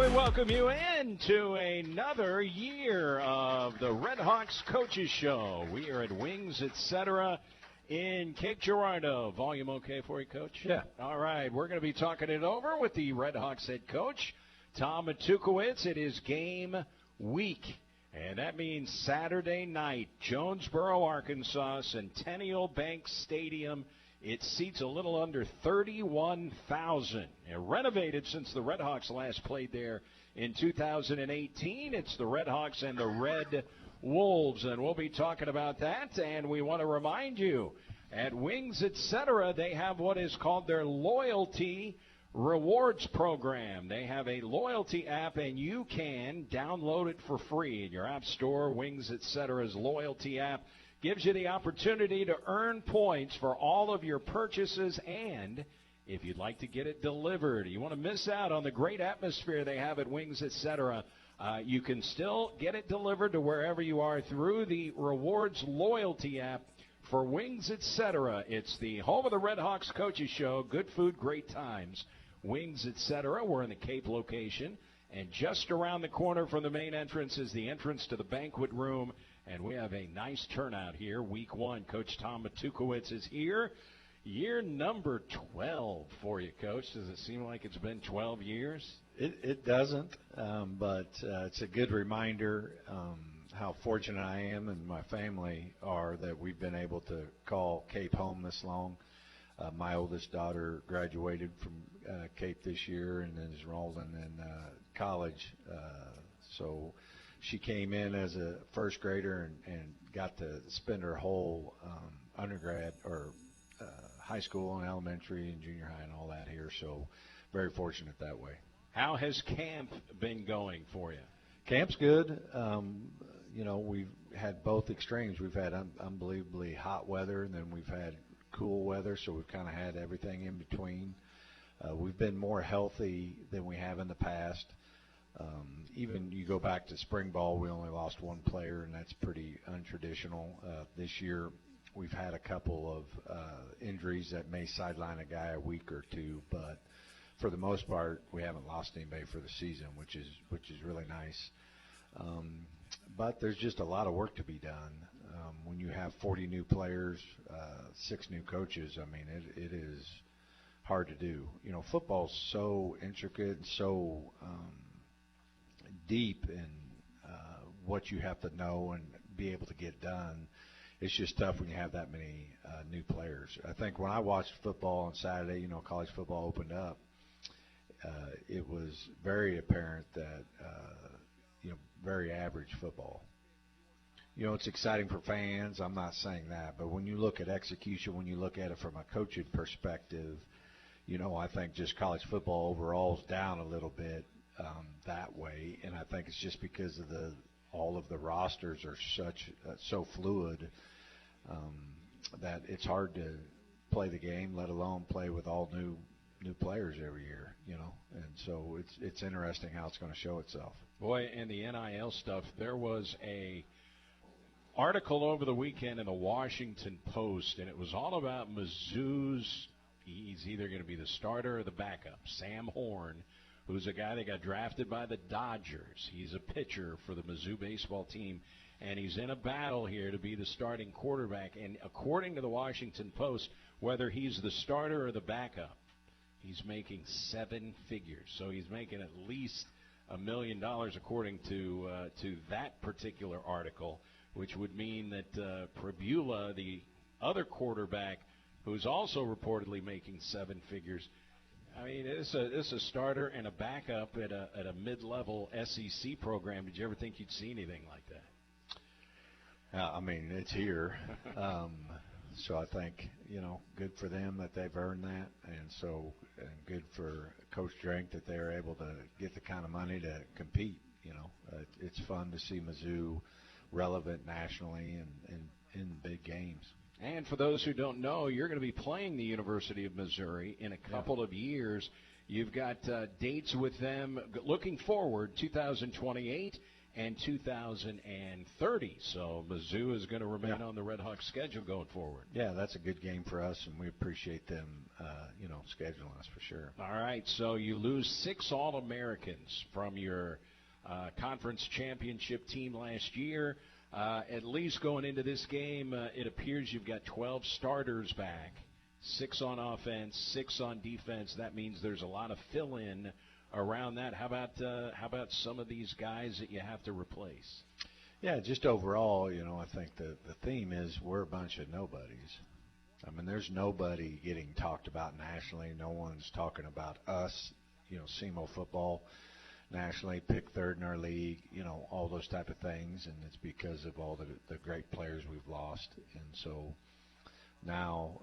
we welcome you into another year of the Red Hawks Coaches Show. We are at Wings, etc. in Cape Girardeau. Volume okay for you, Coach? Yeah. All right, we're going to be talking it over with the Red Hawks head coach, Tom Matukowicz. It is game week, and that means Saturday night, Jonesboro, Arkansas, Centennial Bank Stadium. It seats a little under 31,000. Renovated since the Red Hawks last played there in 2018. It's the Red Hawks and the Red Wolves, and we'll be talking about that. And we want to remind you, at Wings, etc., they have what is called their Loyalty Rewards Program. They have a loyalty app, and you can download it for free in your app store. Wings, etc.'s loyalty app gives you the opportunity to earn points for all of your purchases, and if you'd like to get it delivered, you want to miss out on the great atmosphere they have at Wings, etc., you can still get it delivered to wherever you are through the Rewards Loyalty app for Wings, etc. It's the home of the Red Hawks Coaches Show. Good food, great times. Wings, etc. We're in the Cape location, and just around the corner from the main entrance is the entrance to the banquet room. And we have a nice turnout here, week one. Coach Tom Matukowicz is here. Year number 12 for you, Coach. Does it seem like it's been 12 years? It doesn't, but it's a good reminder how fortunate I am and my family are that we've been able to call Cape home this long. My oldest daughter graduated from Cape this year and is enrolled in college. So she came in as a first grader and got to spend her whole undergrad or high school and elementary and junior high and all that here. So very fortunate that way. How has camp been going for you? Camp's good. We've had both extremes. We've had unbelievably hot weather, and then we've had cool weather, so we've kind of had everything in between. We've been more healthy than we have in the past. Even you go back to spring ball, we only lost one player, and that's pretty untraditional. This year, we've had a couple of injuries that may sideline a guy a week or two, but for the most part, we haven't lost anybody for the season, which is really nice. But there's just a lot of work to be done. When you have 40 new players, 6 new coaches, I mean, it is hard to do. You know, football's so intricate and so deep in what you have to know and be able to get done. It's just tough when you have that many new players. I think when I watched football on Saturday, college football opened up, it was very apparent that, very average football. It's exciting for fans. I'm not saying that. But when you look at execution, when you look at it from a coaching perspective, I think just college football overall is down a little bit that way. And I think it's just because of all of the rosters are so fluid that it's hard to play the game, let alone play with all new players every year, And so it's interesting how it's going to show itself. Boy, and the NIL stuff, there was a article over the weekend in the Washington Post, and it was all about Mizzou's, he's either going to be the starter or the backup, Sam Horn, who's a guy that got drafted by the Dodgers. He's a pitcher for the Mizzou baseball team, and he's in a battle here to be the starting quarterback. And according to the Washington Post, whether he's the starter or the backup, he's making 7 figures. So he's making at least $1 million according to that particular article, which would mean that Prabula, the other quarterback, who's also reportedly making 7 figures, I mean, it's a starter and a backup at a mid-level SEC program. Did you ever think you'd see anything like that? I mean, it's here. So I think, good for them that they've earned that, and good for Coach Drink that they're able to get the kind of money to compete. It's fun to see Mizzou relevant nationally and in big games. And for those who don't know, you're going to be playing the University of Missouri in a couple of years. You've got dates with them looking forward, 2028 and 2030. So Mizzou is going to remain on the Red Hawks schedule going forward. Yeah, that's a good game for us, and we appreciate them, scheduling us for sure. All right, so you lose 6 All-Americans from your conference championship team last year. At least going into this game, it appears you've got 12 starters back, 6 on offense, 6 on defense. That means there's a lot of fill-in around that. How about some of these guys that you have to replace? Yeah, just overall, I think the theme is we're a bunch of nobodies. I mean, there's nobody getting talked about nationally. No one's talking about us, SEMO football nationally, pick third in our league, all those type of things, and it's because of all the great players we've lost. And so now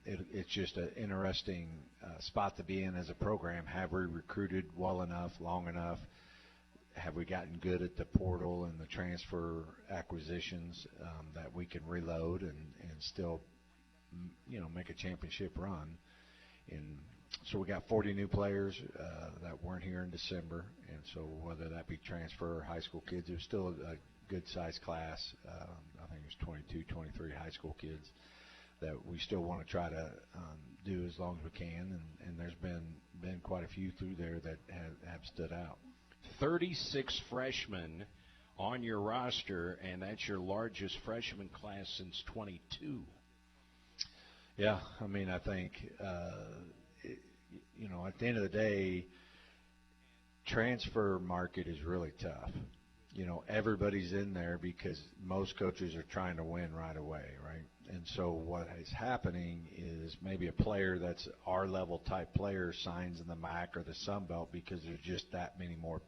it's just an interesting spot to be in as a program. Have we recruited well enough, long enough? Have we gotten good at the portal and the transfer acquisitions that we can reload and still, make a championship run? And so we got 40 new players that weren't here in December, and so whether that be transfer or high school kids, it was still a good-sized class. I think it was 22, 23 high school kids that we still want to try to do as long as we can, and there's been quite a few through there that have stood out. 36 freshmen on your roster, and that's your largest freshman class since 22. Yeah, I mean, I think, at the end of the day, transfer market is really tough. Everybody's in there because most coaches are trying to win right away, right? And so what is happening is maybe a player that's our level type player signs in the MAC or the Sun Belt because there's just that many more,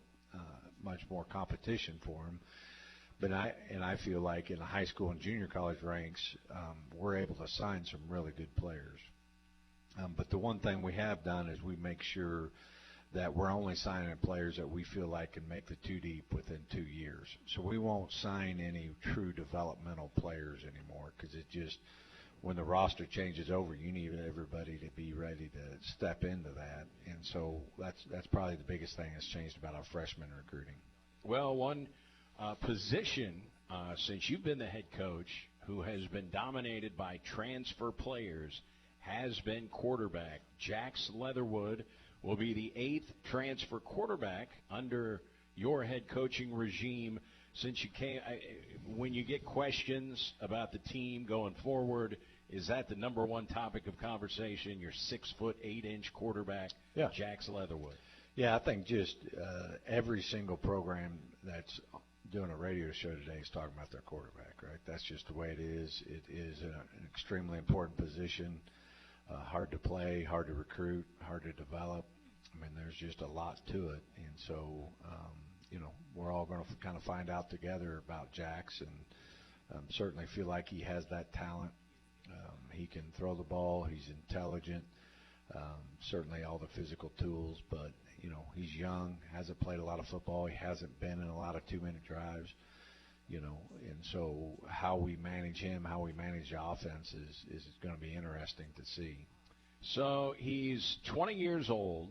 much more competition for them. But I feel like in the high school and junior college ranks, we're able to sign some really good players. But the one thing we have done is we make sure that we're only signing players that we feel like can make the 2 deep within 2 years. So we won't sign any true developmental players anymore because it just, when the roster changes over, you need everybody to be ready to step into that. And so that's probably the biggest thing that's changed about our freshman recruiting. Well, one position since you've been the head coach who has been dominated by transfer players has been quarterback. Jax Leatherwood will be the 8th transfer quarterback under your head coaching regime since you came. When you get questions about the team going forward, is that the number one topic of conversation? Your 6'8" quarterback, yeah. Jax Leatherwood. Yeah, I think just every single program that's doing a radio show today is talking about their quarterback, right? That's just the way it is. It is an extremely important position. Hard to play, hard to recruit, hard to develop. I mean, there's just a lot to it. And so, we're all going to kind of find out together about Jax and certainly feel like he has that talent. He can throw the ball. He's intelligent. Certainly all the physical tools. But, he's young, hasn't played a lot of football. He hasn't been in a lot of 2-minute drives. And so how we manage him, how we manage the offense is going to be interesting to see. So he's 20 years old,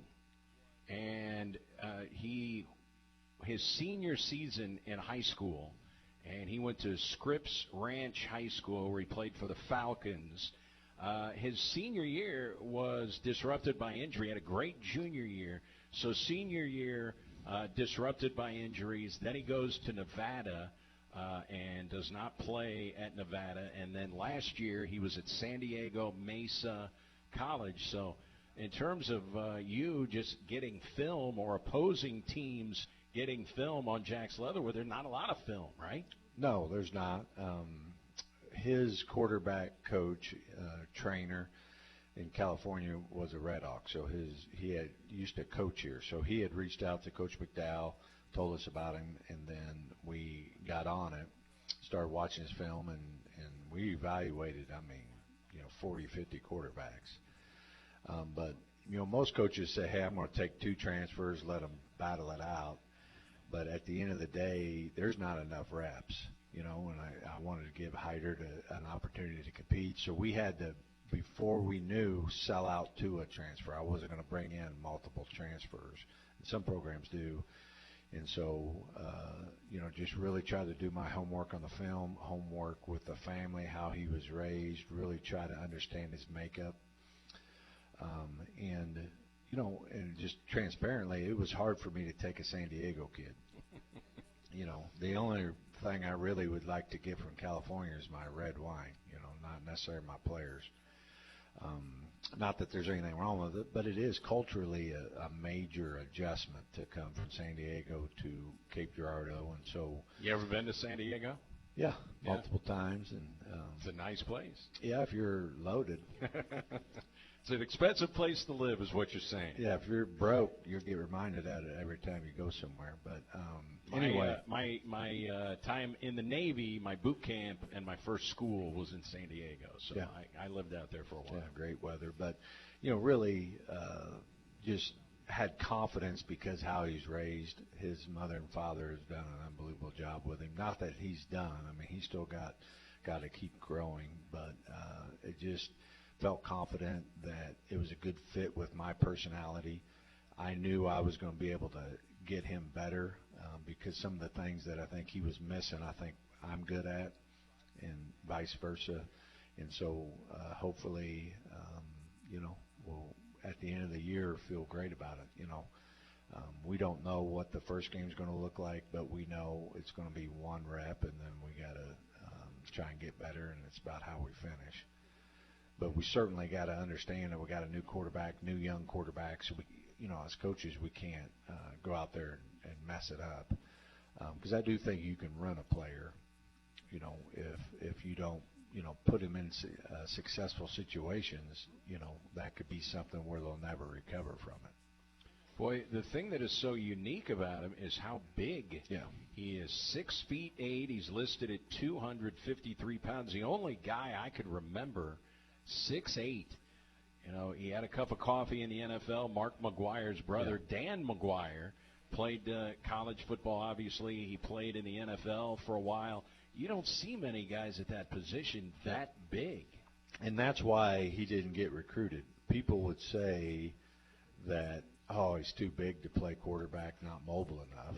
and his senior season in high school, and he went to Scripps Ranch High School where he played for the Falcons. His senior year was disrupted by injury. He had a great junior year. So senior year disrupted by injuries. Then he goes to Nevada. And does not play at Nevada. And then last year he was at San Diego Mesa College. So in terms of you just getting film or opposing teams getting film on Jax Leatherwood, there's not a lot of film, right? No, there's not. His quarterback coach, trainer in California was a Red Hawk. So he used to coach here. So he had reached out to Coach McDowell, told us about him, and then we got on it, started watching his film, and we evaluated, 40, 50 quarterbacks. But, most coaches say, hey, I'm going to take 2 transfers, let them battle it out. But at the end of the day, there's not enough reps, and I wanted to give Hyder an opportunity to compete. So we had to, before we knew, sell out to a transfer. I wasn't going to bring in multiple transfers. Some programs do. And so, just really try to do my homework on the film, homework with the family, how he was raised, really try to understand his makeup. And just transparently, it was hard for me to take a San Diego kid. The only thing I really would like to get from California is my red wine, not necessarily my players. Not that there's anything wrong with it, but it is culturally a major adjustment to come from San Diego to Cape Girardeau. And so, you ever been to San Diego? Yeah, multiple times. And it's a nice place. Yeah, if you're loaded. It's an expensive place to live, is what you're saying. Yeah, if you're broke, you'll get reminded of it every time you go somewhere. But anyway, my time in the Navy, my boot camp, and my first school was in San Diego. So yeah. I lived out there for a while. Yeah, great weather. But really just had confidence because how he's raised. His mother and father has done an unbelievable job with him. Not that he's done. I mean, he's still got to keep growing. But it just felt confident that it was a good fit with my personality. I knew I was going to be able to get him better because some of the things that I think he was missing, I think I'm good at, and vice versa. And so hopefully, we'll at the end of the year feel great about it. We don't know what the first game is going to look like, but we know it's going to be one rep, and then we got to try and get better, and it's about how we finish. But we certainly got to understand that we got a new quarterback, new young quarterback. So we, as coaches, we can't go out there and mess it up. Because I do think you can run a player, if you don't, put him in successful situations, that could be something where they'll never recover from it. Boy, the thing that is so unique about him is how big he is. 6'8". He's listed at 253 pounds. The only guy I could remember 6'8". He had a cup of coffee in the NFL. Mark McGuire's brother, Dan McGuire, played college football, obviously. He played in the NFL for a while. You don't see many guys at that position that big. And that's why he didn't get recruited. People would say that, he's too big to play quarterback, not mobile enough.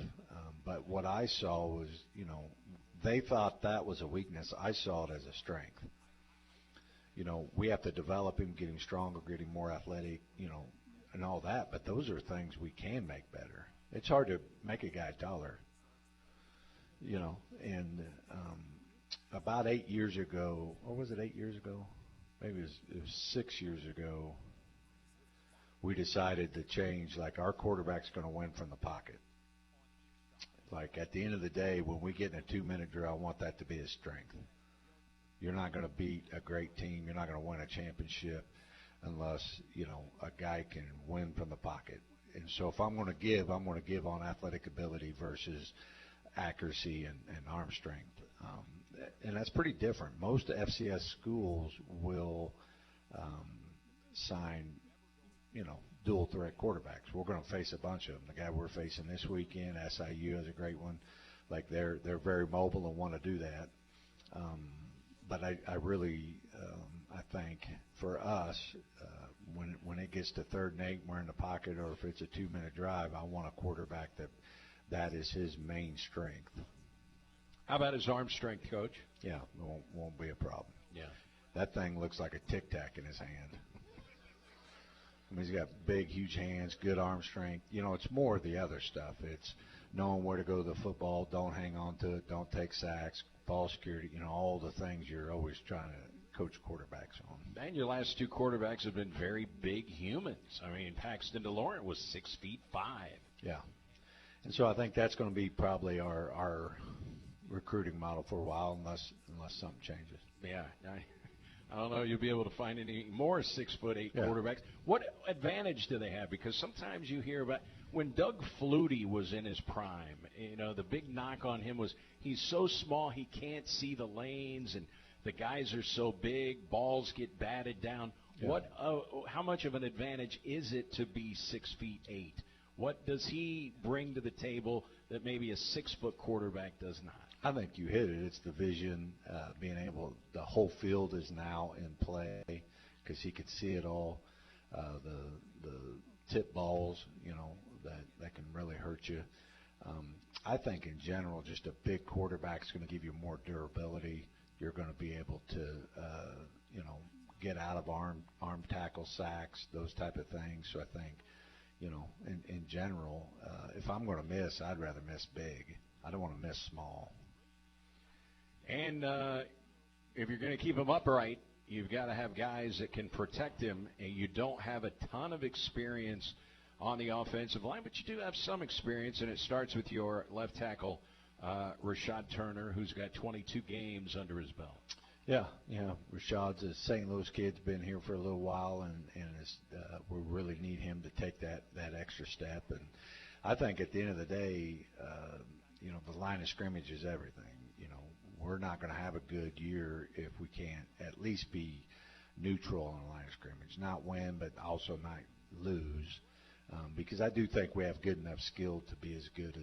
But what I saw was, they thought that was a weakness. I saw it as a strength. We have to develop him, get him stronger, get him more athletic, and all that. But those are things we can make better. It's hard to make a guy taller, And about 8 years ago, or was it 8 years ago? Maybe it was 6 years ago, we decided to change. Like, our quarterback's going to win from the pocket. Like, at the end of the day, when we get in a 2-minute drill, I want that to be his strength. You're not going to beat a great team. You're not going to win a championship unless, a guy can win from the pocket. And so if I'm going to give on athletic ability versus accuracy and arm strength. And that's pretty different. Most FCS schools will sign, dual threat quarterbacks. We're going to face a bunch of them. The guy we're facing this weekend, SIU, is a great one. Like, they're very mobile and want to do that. But I really, I think for us, when it gets to 3rd and 8, we're in the pocket, or if it's a 2-minute drive, I want a quarterback that is his main strength. How about his arm strength, Coach? Yeah, won't be a problem. Yeah, that thing looks like a Tic Tac in his hand. I mean, he's got big, huge hands, good arm strength. It's more of the other stuff. It's knowing where to go to the football, don't hang on to it, don't take sacks, ball security, all the things you're always trying to coach quarterbacks on. And your last 2 quarterbacks have been very big humans. I mean, Paxton DeLaurent was 6'5". Yeah. And so I think that's going to be probably our recruiting model for a while, unless something changes. Yeah. I don't know. You'll be able to find any more 6'8" quarterbacks. What advantage do they have? Because sometimes you hear about when Doug Flutie was in his prime. The big knock on him was he's so small he can't see the lanes, and the guys are so big, balls get batted down. Yeah. How much of an advantage is it to be 6'8"? What does he bring to the table that maybe a 6-foot quarterback does not? I think you hit it. It's the vision, being able. The whole field is now in play because he could see it all. The tip balls, that can really hurt you. I think in general, just a big quarterback is going to give you more durability. You're going to be able to, get out of arm tackle sacks, those type of things. So I think, in general, if I'm going to miss, I'd rather miss big. I don't want to miss small. And if you're going to keep him upright, you've got to have guys that can protect him. And you don't have a ton of experience on the offensive line, but you do have some experience, and it starts with your left tackle, Rashad Turner, who's got 22 games under his belt. Yeah, Rashad's a St. Louis kid, been here for a little while, and we really need him to take that extra step. And I think at the end of the day, the line of scrimmage is everything. We're not going to have a good year if we can't at least be neutral on the line of scrimmage, not win, but also not lose. Because I do think we have good enough skill to be as good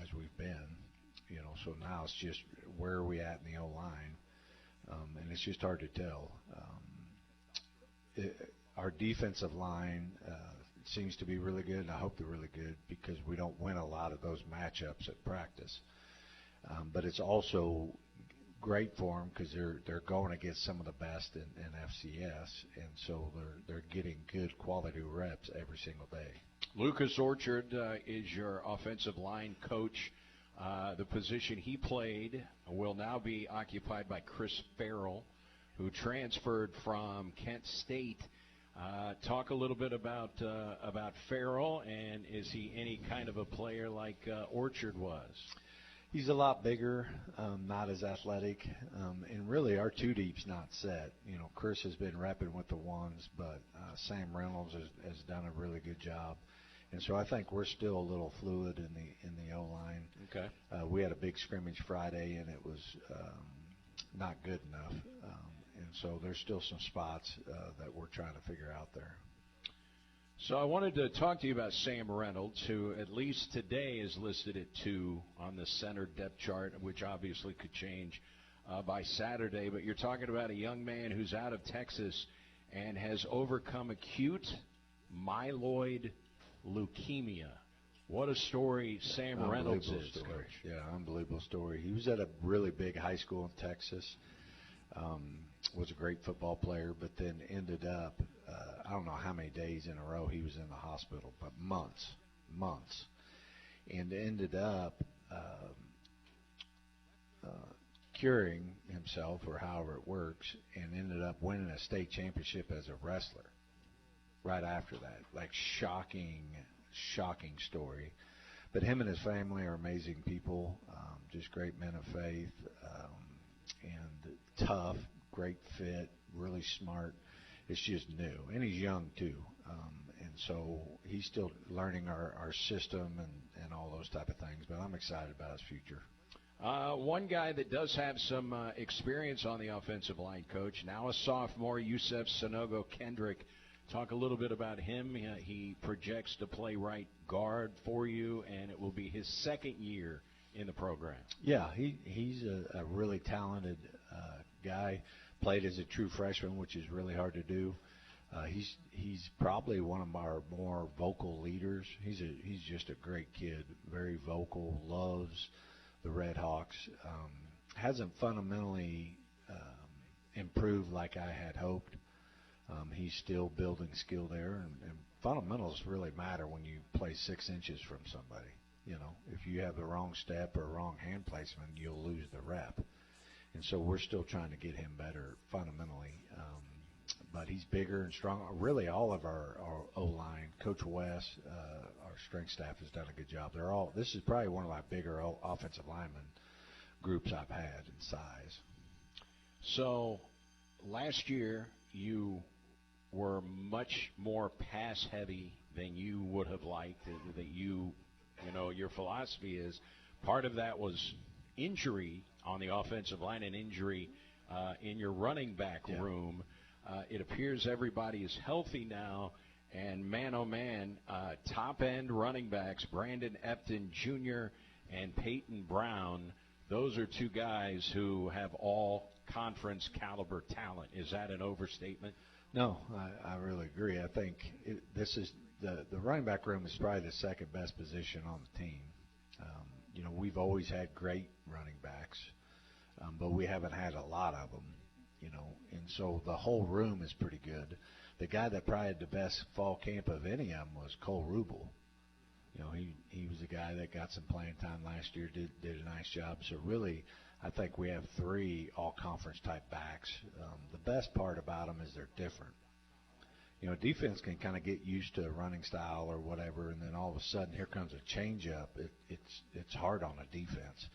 as we've been. So now it's just where are we at in the O-line, and it's just hard to tell. Our defensive line seems to be really good, and I hope they're really good because we don't win a lot of those matchups at practice. But it's also great for them because they're going against some of the best in FCS, and so they're getting good quality reps every single day. Lucas Orchard is your offensive line coach. The position he played will now be occupied by Chris Farrell, who transferred from Kent State. Talk a little bit about Farrell, and is he any kind of a player like Orchard was? He's a lot bigger, not as athletic, and really our two deep's not set. Chris has been repping with the ones, but Sam Reynolds has done a really good job, and so I think we're still a little fluid in the O-line. Okay. We had a big scrimmage Friday, and it was not good enough, and so there's still some spots that we're trying to figure out there. So I wanted to talk to you about Sam Reynolds, who at least today is listed at 2 on the center depth chart, which obviously could change by Saturday. But you're talking about a young man who's out of Texas and has overcome acute myeloid leukemia. What a story Sam Reynolds is, Coach. Yeah, unbelievable story. He was at a really big high school in Texas, was a great football player, but then ended up, I don't know how many days in a row he was in the hospital, but months, and ended up curing himself, or however it works, and ended up winning a state championship as a wrestler right after that. Like shocking story. But him and his family are amazing people, just great men of faith, and tough, great fit, really smart. It's just new, and he's young too, and so he's still learning our system and all those type of things. But I'm excited about his future. One guy that does have some experience on the offensive line, Coach, now a sophomore, Yusef Sanogo Kendrick. Talk a little bit about him. He projects to play right guard for you, and it will be his second year in the program. Yeah, he's a really talented guy. Played as a true freshman, which is really hard to do. He's probably one of our more vocal leaders. He's just a great kid, very vocal, loves the Red Hawks. Hasn't fundamentally improved like I had hoped. He's still building skill there, and fundamentals really matter when you play 6 inches from somebody. If you have the wrong step or wrong hand placement, you'll lose the rep. And so we're still trying to get him better fundamentally. But he's bigger and stronger. Really, all of our O-line, Coach West, our strength staff has done a good job. This is probably one of my bigger offensive lineman groups I've had in size. So last year you were much more pass heavy than you would have liked. That your philosophy is part of that was injury on the offensive line and injury in your running back room. It appears everybody is healthy now, and man, oh man, top-end running backs, Brandon Epton Jr. and Peyton Brown, those are two guys who have all conference caliber talent. Is that an overstatement? No, I really agree. I think this is the running back room is probably the second best position on the team. We've always had great running backs, but we haven't had a lot of them, and so the whole room is pretty good. The guy that probably had the best fall camp of any of them was Cole Rubel. He was a guy that got some playing time last year, did a nice job. So really, I think we have 3 all-conference type backs. The best part about them is they're different. Defense can kind of get used to a running style or whatever, and then all of a sudden here comes a change-up. It's hard on a defense.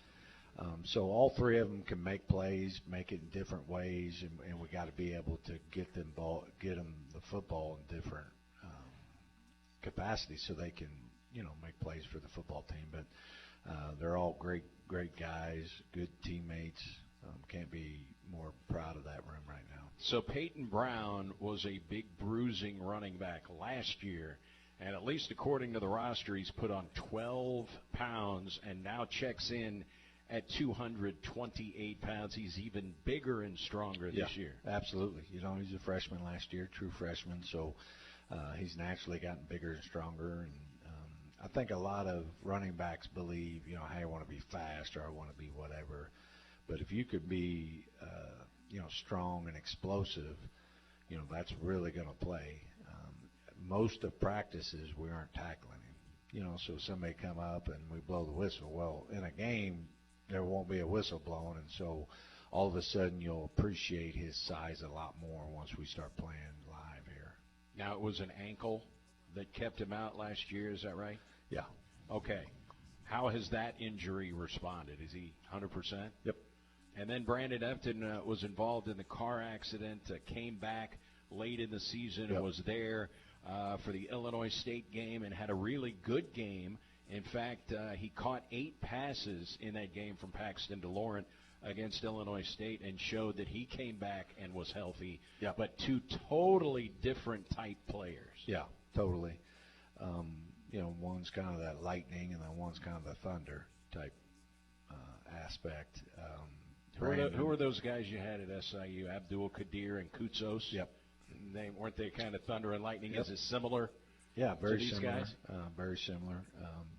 So all 3 of them can make plays, make it in different ways, and we got to be able to get them the football in different capacities so they can make plays for the football team. But they're all great guys, good teammates. Can't be more proud of that room right now. So Peyton Brown was a big bruising running back last year, and at least according to the roster, he's put on 12 pounds and now checks in at 228 pounds. He's even bigger and stronger this year. Absolutely. He's a freshman last year, true freshman, so he's naturally gotten bigger and stronger. And I think a lot of running backs believe, hey, I want to be fast or I want to be whatever. But if you could be, strong and explosive, that's really going to play. Most of practices we aren't tackling him. So somebody come up and we blow the whistle. Well, in a game, there won't be a whistle blown, and so all of a sudden you'll appreciate his size a lot more once we start playing live here. Now, it was an ankle that kept him out last year, is that right? Yeah. Okay. How has that injury responded? Is he 100%? Yep. And then Brandon Efton was involved in the car accident, came back late in the season, and was there for the Illinois State game and had a really good game. In fact, he caught 8 passes in that game from Paxton DeLauren against Illinois State and showed that he came back and was healthy. Yep. But 2 totally different type players. Yeah, totally. One's kind of that lightning, and then one's kind of the thunder type aspect. Who are those guys you had at SIU? Abdul Qadir and Koutsos? Yep. Weren't they kind of thunder and lightning? Yep. Is it similar? Yeah, very these similar. Guys? Very similar,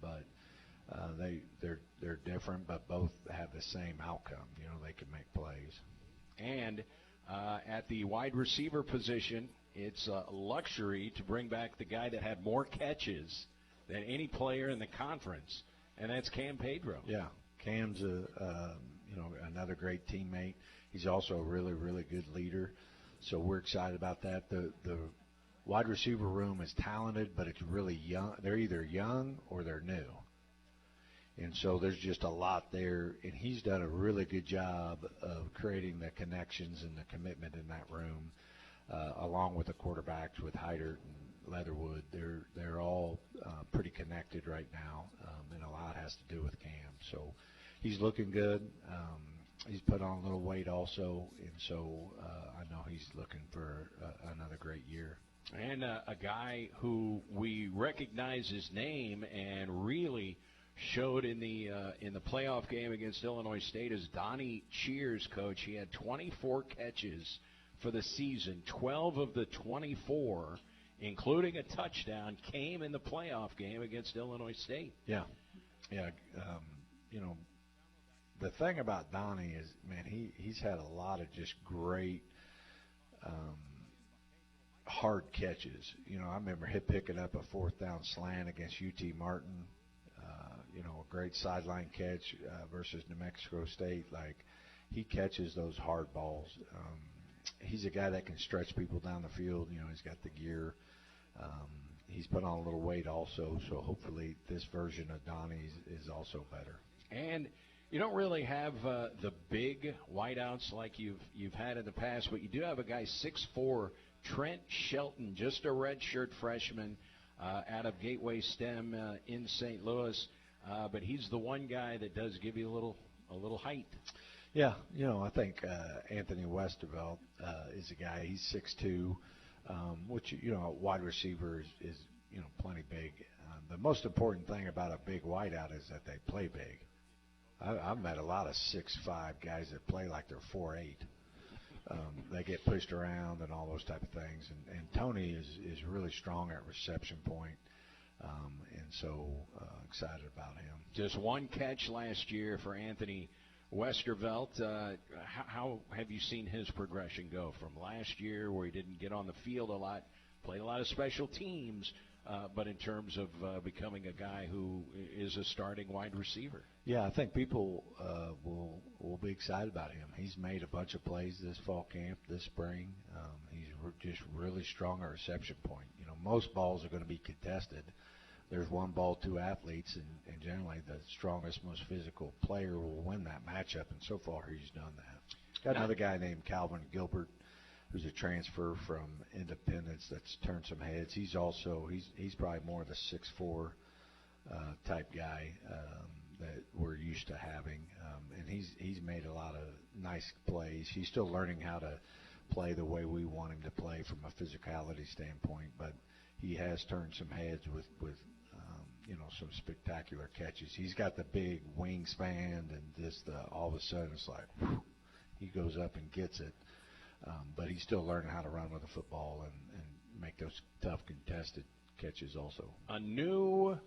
but they're different, but both have the same outcome. They can make plays. And at the wide receiver position, it's a luxury to bring back the guy that had more catches than any player in the conference, and that's Cam Pedro. Yeah, Cam's another great teammate. He's also a really, really good leader. So we're excited about that. The wide receiver room is talented, but it's really young. They're either young or they're new. And so there's just a lot there, and he's done a really good job of creating the connections and the commitment in that room, along with the quarterbacks with Heidert and Leatherwood. They're all pretty connected right now, and a lot has to do with Cam. So he's looking good. He's put on a little weight also, and so I know he's looking for another great year. And a guy who we recognize his name and really showed in the playoff game against Illinois State is Donnie Cheers, coach. He had 24 catches for the season. 12 of the 24, including a touchdown, came in the playoff game against Illinois State. Yeah. The thing about Donnie is, man, he's had a lot of just great hard catches. I remember him picking up a 4th down slant against UT Martin, a great sideline catch versus New Mexico State. Like, he catches those hard balls. He's a guy that can stretch people down the field. He's got the gear. He's put on a little weight also, so hopefully this version of Donnie is also better. And you don't really have the big wideouts like you've had in the past, but you do have a guy 6'4", Trent Shelton, just a redshirt freshman out of Gateway STEM in St. Louis, but he's the one guy that does give you a little height. Yeah, I think Anthony Westervelt is a guy. He's 6'2", which a wide receiver is plenty big. The most important thing about a big wideout is that they play big. I've met a lot of 6'5" guys that play like they're 4'8". They get pushed around and all those type of things. And Tony is really strong at reception point. And so excited about him. Just one catch last year for Anthony Westervelt. How have you seen his progression go from last year, where he didn't get on the field a lot, played a lot of special teams, but in terms of becoming a guy who is a starting wide receiver? Yeah, I think people will be excited about him. He's made a bunch of plays this fall camp, this spring. He's just really strong at reception point. You know, most balls are going to be contested. There's one ball, two athletes, and generally the strongest, most physical player will win that matchup, and so far he's done that. Got another guy named Calvin Gilbert, who's a transfer from Independence that's turned some heads. He's probably more of the 6'4" type guy that we're used to having, and he's made a lot of nice plays. He's still learning how to play the way we want him to play from a physicality standpoint, but he has turned some heads with some spectacular catches. He's got the big wingspan, and just all of a sudden it's like whew, he goes up and gets it. But he's still learning how to run with the football and make those tough contested catches also. A new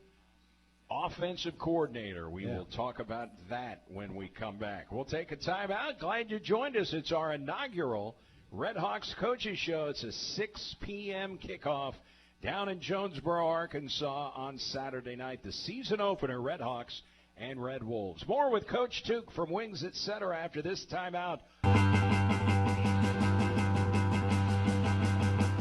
offensive coordinator. We will talk about that when we come back. We'll take a timeout. Glad you joined us. It's our inaugural Red Hawks Coaches Show. It's a 6 p.m. kickoff down in Jonesboro, Arkansas on Saturday night. The season opener, Red Hawks and Red Wolves. More with Coach Tuke from Wings Etc. after this timeout.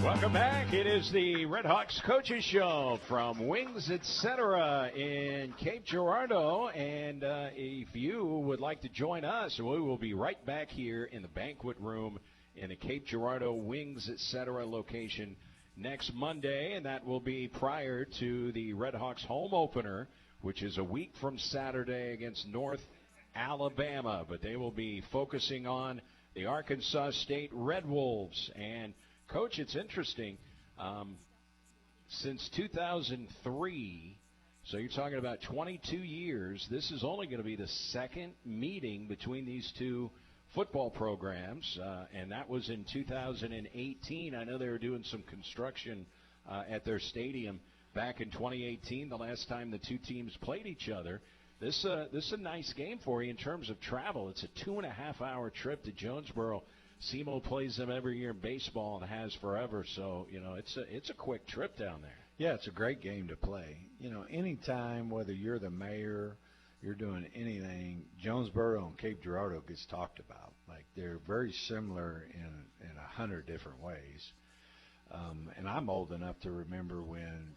Welcome back. It is the Red Hawks Coaches Show from Wings Etc. in Cape Girardeau. And if you would like to join us, we will be right back here in the banquet room in the Cape Girardeau Wings Etc. location next Monday, and that will be prior to the Red Hawks home opener, which is a week from Saturday against North Alabama. But they will be focusing on the Arkansas State Red Wolves. And, Coach, it's interesting. Since 2003, so you're talking about 22 years, this is only going to be the second meeting between these two football programs, and that was in 2018. I know they were doing some construction at their stadium back in 2018, the last time the two teams played each other. This is a nice game for you in terms of travel. It's a 2.5-hour trip to Jonesboro. SEMO plays them every year in baseball and has forever, so it's a quick trip down there. Yeah, it's a great game to play. Anytime, whether you're the mayor, you're doing anything, Jonesboro and Cape Girardeau gets talked about. Like, they're very similar in 100 different ways. And I'm old enough to remember when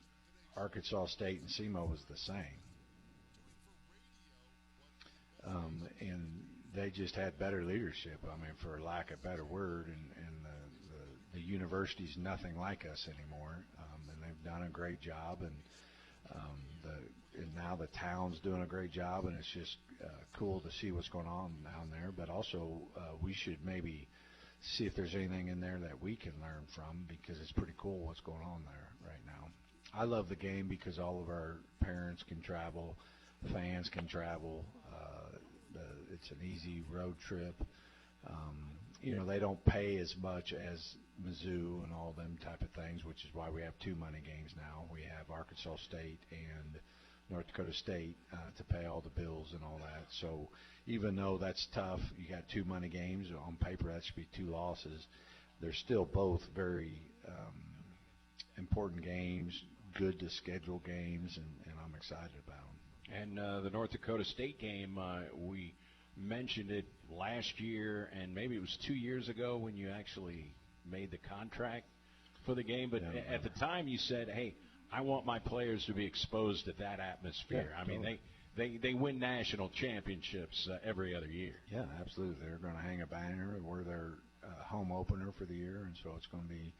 Arkansas State and SEMO was the same. And they just had better leadership, for lack of a better word, and the university's nothing like us anymore. And they've done a great job, and now the town's doing a great job, and it's just cool to see what's going on down there. But also, we should maybe see if there's anything in there that we can learn from, because it's pretty cool what's going on there right now. I love the game because all of our parents can travel, fans can travel. It's an easy road trip. They don't pay as much as Mizzou and all them type of things, which is why we have two money games now. We have Arkansas State and North Dakota State to pay all the bills and all that. So even though that's tough, you got two money games. On paper, that should be two losses. They're still both very important games, good to schedule games, and I'm excited about them. And the North Dakota State game, we mentioned it last year, and maybe it was 2 years ago when you actually made the contract for the game. But at the time you said, hey, I want my players to be exposed to that atmosphere. Totally. They win national championships every other year. Yeah, absolutely. They're going to hang a banner. We're their home opener for the year, and so it's going to be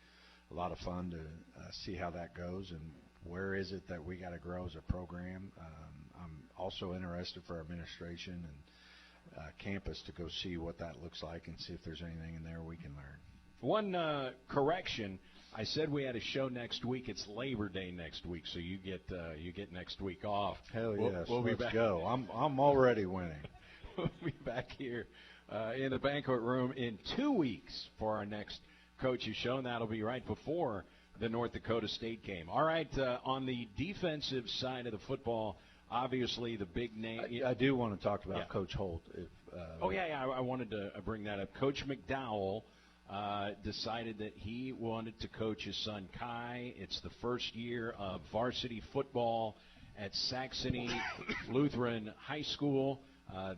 a lot of fun to see how that goes and where is it that we got to grow as a program. I'm also interested for our administration and campus to go see what that looks like and see if there's anything in there we can learn. One correction. I said we had a show next week. It's Labor Day next week, so you get next week off. Hell yes, we'll let's be back. Go. I'm already winning. We'll be back here in the banquet room in 2 weeks for our next Coaches Show, and that'll be right before the North Dakota State game. All right, on the defensive side of the football, obviously the big name. I do want to talk about Coach Holt. I wanted to bring that up. Coach McDowell decided that he wanted to coach his son Kai. It's the first year of varsity football at Saxony Lutheran High School.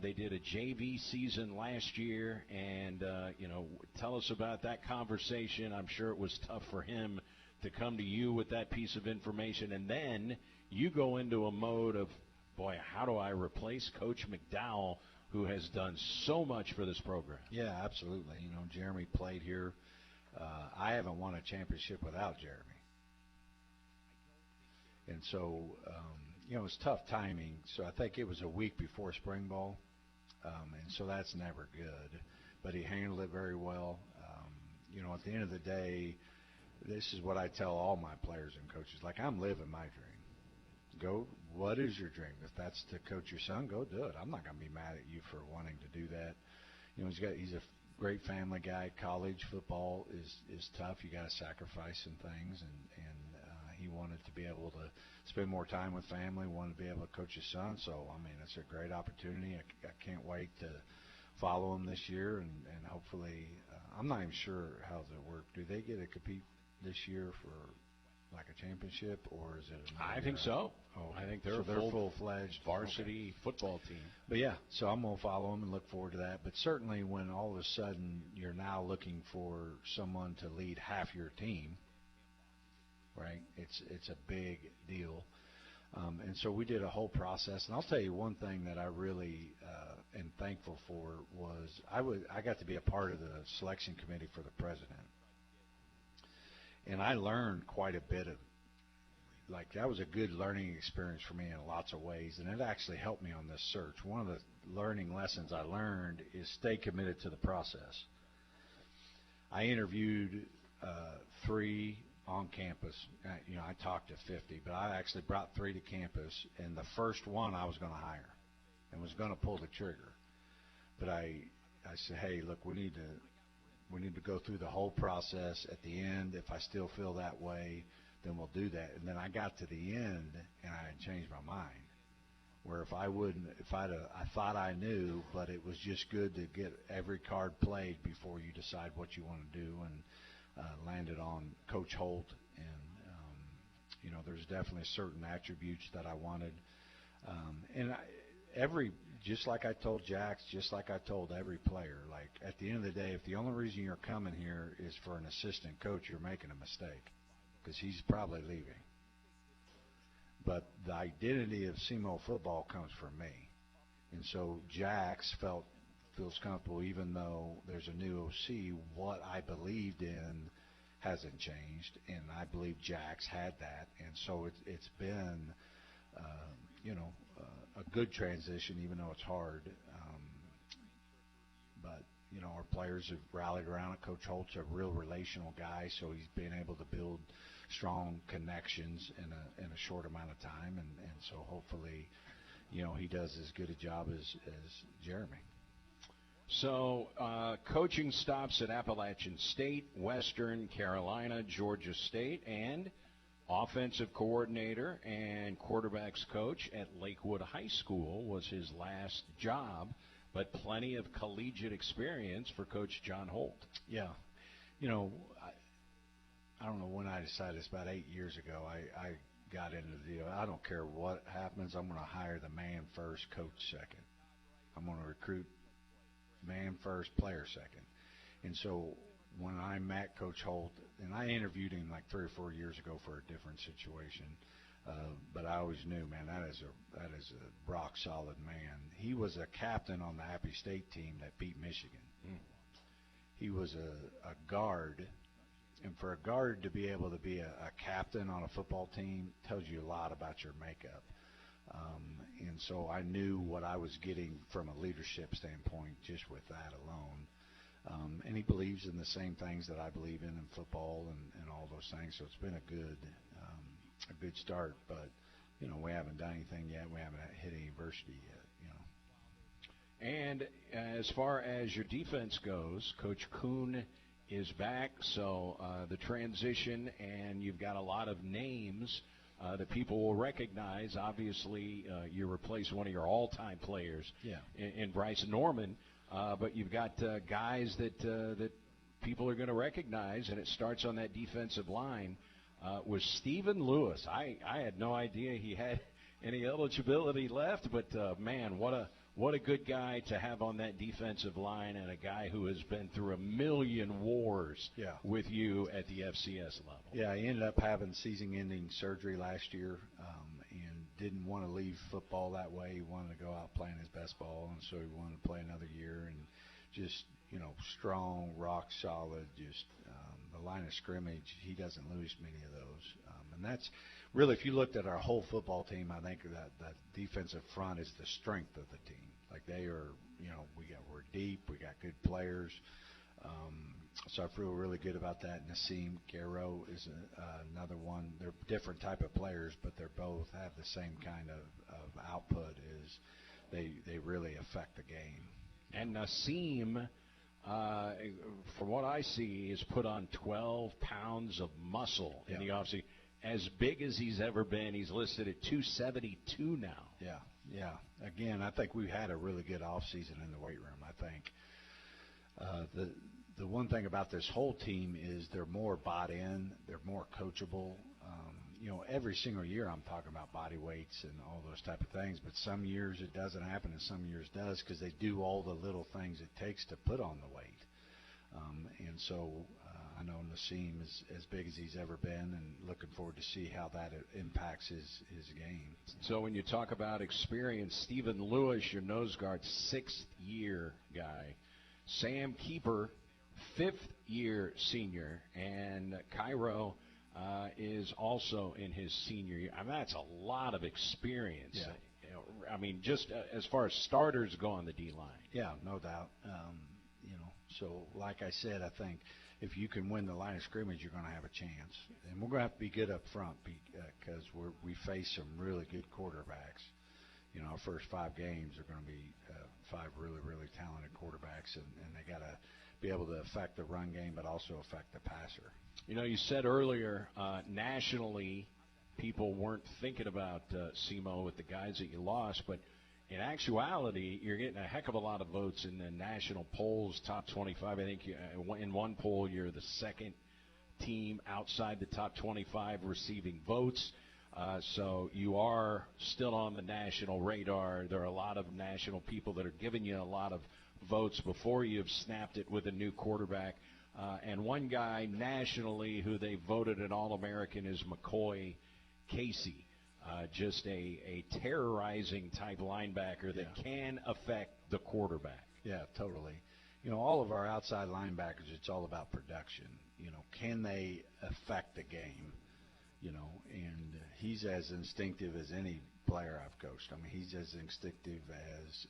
They did a JV season last year, and, tell us about that conversation. I'm sure it was tough for him to come to you with that piece of information, and then you go into a mode of, boy, how do I replace Coach McDowell, who has done so much for this program? Yeah, absolutely. Jeremy played here. I haven't won a championship without Jeremy. And so, it was tough timing. So I think it was a week before spring ball. And so that's never good. But he handled it very well. At the end of the day, this is what I tell all my players and coaches. Like, I'm living my dream. What is your dream? If that's to coach your son, go do it. I'm not going to be mad at you for wanting to do that. He's a great family guy. College football is tough. You got to sacrifice some things, and he wanted to be able to spend more time with family, wanted to be able to coach his son. So, it's a great opportunity. I can't wait to follow him this year, and hopefully, I'm not even sure how does it work. Do they get to compete this year for like a championship, or is it? I think so. Oh, I think they're full-fledged varsity football team. But yeah, so I'm going to follow them and look forward to that. But certainly, when all of a sudden you're now looking for someone to lead half your team, right? It's a big deal. And so we did a whole process. And I'll tell you one thing that I really am thankful for was I got to be a part of the selection committee for the president. And I learned quite a bit that was a good learning experience for me in lots of ways. And it actually helped me on this search. One of the learning lessons I learned is stay committed to the process. I interviewed 3 on campus. I talked to 50, but I actually brought 3 to campus, and the first one I was going to hire and was going to pull the trigger. But I said, hey, look, we need to go through the whole process. At the end, if I still feel that way, then we'll do that. And then I got to the end, and I had changed my mind. Where I thought I knew, but it was just good to get every card played before you decide what you want to do, and landed on Coach Holt. And, there's definitely certain attributes that I wanted. Just like I told Jax, just like I told every player, like at the end of the day, if the only reason you're coming here is for an assistant coach, you're making a mistake because he's probably leaving. But the identity of SEMO football comes from me. And so Jax feels comfortable, even though there's a new OC, what I believed in hasn't changed, and I believe Jax had that. And so it's been, a good transition, even though it's hard. But our players have rallied around it. Coach Holt's a real relational guy, so he's been able to build strong connections in a short amount of time, and so hopefully, he does as good a job as Jeremy. So, coaching stops at Appalachian State, Western Carolina, Georgia State, and offensive coordinator and quarterbacks coach at Lakewood High School was his last job, but plenty of collegiate experience for Coach John Holt. Yeah. I don't know when I decided this, about 8 years ago. I got into the deal. I don't care what happens. I'm going to hire the man first, coach second. I'm going to recruit man first, player second. And so when I met Coach Holt, and I interviewed him like 3 or 4 years ago for a different situation, but I always knew, man, that is a rock solid man. He was a captain on the Appy State team that beat Michigan. He was a guard, and for a guard to be able to be a captain on a football team tells you a lot about your makeup. And so I knew what I was getting from a leadership standpoint just with that alone. And he believes in the same things that I believe in football and all those things. So it's been a good start. But, we haven't done anything yet. We haven't hit any adversity yet, And as far as your defense goes, Coach Kuhn is back, so the transition, and you've got a lot of names that people will recognize. Obviously, you replace one of your all-time players in Bryce Norman, but you've got guys that people are going to recognize, and it starts on that defensive line. Was Stephen Lewis. I had no idea he had any eligibility left, but man, what a good guy to have on that defensive line, and a guy who has been through a million wars with you at the FCS level. Yeah, he ended up having season-ending surgery last year, and didn't want to leave football that way. He wanted to go out playing his best ball, and so he wanted to play another year, and just, strong, rock solid, just the line of scrimmage, he doesn't lose many of those. And that's really, if you looked at our whole football team, I think that defensive front is the strength of the team. Like, they are, we're deep, we got good players. So I feel really good about that. Nassim Garrow is another one. They're different type of players, but they're both have the same kind of output. Is they really affect the game. And Nassim, from what I see, has put on 12 pounds of muscle in the offseason. As big as he's ever been. He's listed at 272 now. Yeah. Again, I think we've had a really good offseason in the weight room. I think the one thing about this whole team is they're more bought in. They're more coachable. Every single year I'm talking about body weights and all those type of things, but some years it doesn't happen and some years does, because they do all the little things it takes to put on the weight. And so I know Nassim is as big as he's ever been, and looking forward to see how that impacts his game. So when you talk about experience, Stephen Lewis, your nose guard, 6th-year guy. Sam Keeper, 5th-year senior, and Cairo is also in his senior year. I mean, that's a lot of experience. Yeah. I mean, just as far as starters go on the D-line. Yeah, no doubt. So like I said, I think if you can win the line of scrimmage, you're going to have a chance. And we're going to have to be good up front because we face some really good quarterbacks. Our first 5 games are going to be 5 really, really talented quarterbacks, and they got to be able to affect the run game but also affect the passer. You said earlier, nationally, people weren't thinking about SEMO with the guys that you lost, but in actuality, you're getting a heck of a lot of votes in the national polls, top 25. I think in one poll, you're the 2nd team outside the top 25 receiving votes. So you are still on the national radar. There are a lot of national people that are giving you a lot of votes before you've snapped it with a new quarterback. And one guy nationally who they voted an All-American is McCoy Casey. Just a terrorizing type linebacker that can affect the quarterback. Yeah, totally. All of our outside linebackers, it's all about production. Can they affect the game? And he's as instinctive as any player I've coached. I mean, he's as instinctive as,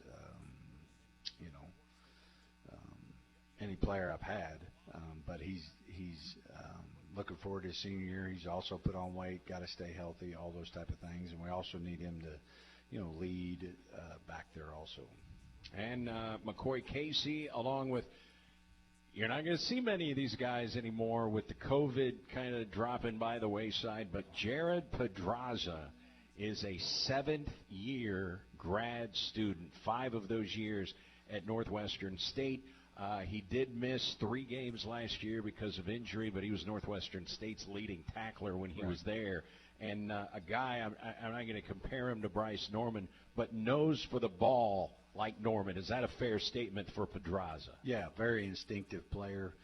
any player I've had. But he's looking forward to his senior year. He's also put on weight, got to stay healthy, all those type of things. And we also need him to, lead back there also. And McCoy Casey, along with, you're not going to see many of these guys anymore with the COVID kind of dropping by the wayside, but Jared Pedraza is a 7th-year grad student, 5 of those years at Northwestern State. He did miss 3 games last year because of injury, but he was Northwestern State's leading tackler when he was there. And a guy, I'm not going to compare him to Bryce Norman, but nose for the ball like Norman. Is that a fair statement for Pedraza? Yeah, very instinctive player.